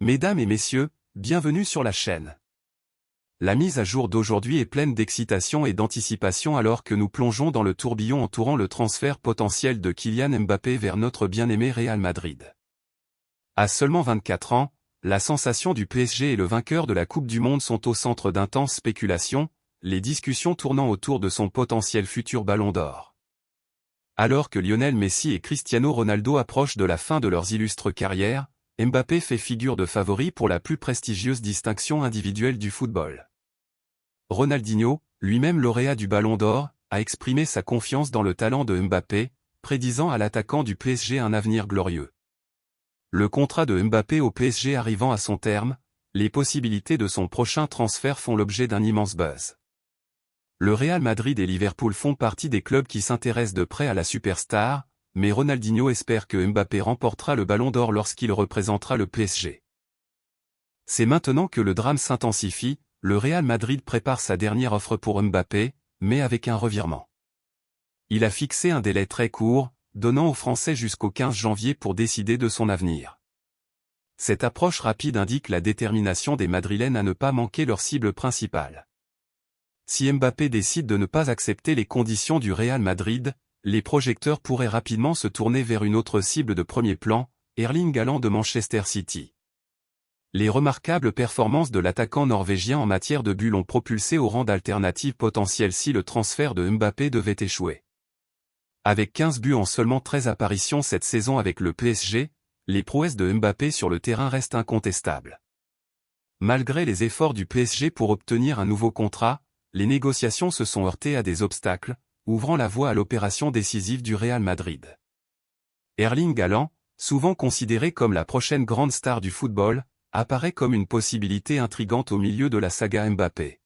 Mesdames et messieurs, bienvenue sur la chaîne. La mise à jour d'aujourd'hui est pleine d'excitation et d'anticipation alors que nous plongeons dans le tourbillon entourant le transfert potentiel de Kylian Mbappé vers notre bien-aimé Real Madrid. À seulement 24 ans, la sensation du PSG et le vainqueur de la Coupe du Monde sont au centre d'intenses spéculations, les discussions tournant autour de son potentiel futur Ballon d'Or. Alors que Lionel Messi et Cristiano Ronaldo approchent de la fin de leurs illustres carrières, Mbappé fait figure de favori pour la plus prestigieuse distinction individuelle du football. Ronaldinho, lui-même lauréat du Ballon d'Or, a exprimé sa confiance dans le talent de Mbappé, prédisant à l'attaquant du PSG un avenir glorieux. Le contrat de Mbappé au PSG arrivant à son terme, les possibilités de son prochain transfert font l'objet d'un immense buzz. Le Real Madrid et Liverpool font partie des clubs qui s'intéressent de près à la superstar, mais Ronaldinho espère que Mbappé remportera le Ballon d'Or lorsqu'il représentera le PSG. C'est maintenant que le drame s'intensifie, le Real Madrid prépare sa dernière offre pour Mbappé, mais avec un revirement. Il a fixé un délai très court, donnant aux Français jusqu'au 15 janvier pour décider de son avenir. Cette approche rapide indique la détermination des Madrilènes à ne pas manquer leur cible principale. Si Mbappé décide de ne pas accepter les conditions du Real Madrid, les projecteurs pourraient rapidement se tourner vers une autre cible de premier plan, Erling Haaland de Manchester City. Les remarquables performances de l'attaquant norvégien en matière de buts l'ont propulsé au rang d'alternative potentielle si le transfert de Mbappé devait échouer. Avec 15 buts en seulement 13 apparitions cette saison avec le PSG, les prouesses de Mbappé sur le terrain restent incontestables. Malgré les efforts du PSG pour obtenir un nouveau contrat, les négociations se sont heurtées à des obstacles, ouvrant la voie à l'opération décisive du Real Madrid. Erling Haaland, souvent considéré comme la prochaine grande star du football, apparaît comme une possibilité intrigante au milieu de la saga Mbappé.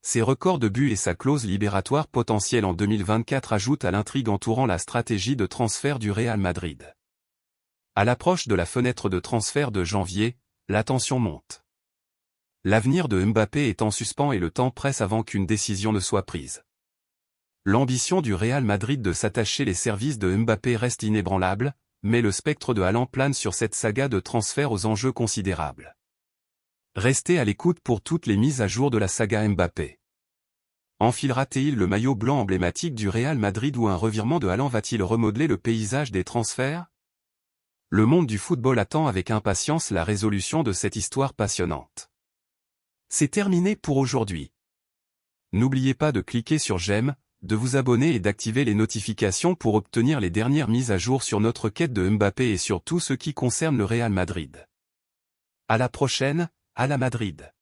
Ses records de buts et sa clause libératoire potentielle en 2024 ajoutent à l'intrigue entourant la stratégie de transfert du Real Madrid. À l'approche de la fenêtre de transfert de janvier, la tension monte. L'avenir de Mbappé est en suspens et le temps presse avant qu'une décision ne soit prise. L'ambition du Real Madrid de s'attacher les services de Mbappé reste inébranlable, mais le spectre de Haaland plane sur cette saga de transfert aux enjeux considérables. Restez à l'écoute pour toutes les mises à jour de la saga Mbappé. Enfilera-t-il le maillot blanc emblématique du Real Madrid ou un revirement de Haaland va-t-il remodeler le paysage des transferts? Le monde du football attend avec impatience la résolution de cette histoire passionnante. C'est terminé pour aujourd'hui. N'oubliez pas de cliquer sur j'aime, de vous abonner et d'activer les notifications pour obtenir les dernières mises à jour sur notre quête de Mbappé et sur tout ce qui concerne le Real Madrid. À la prochaine, à la Madrid.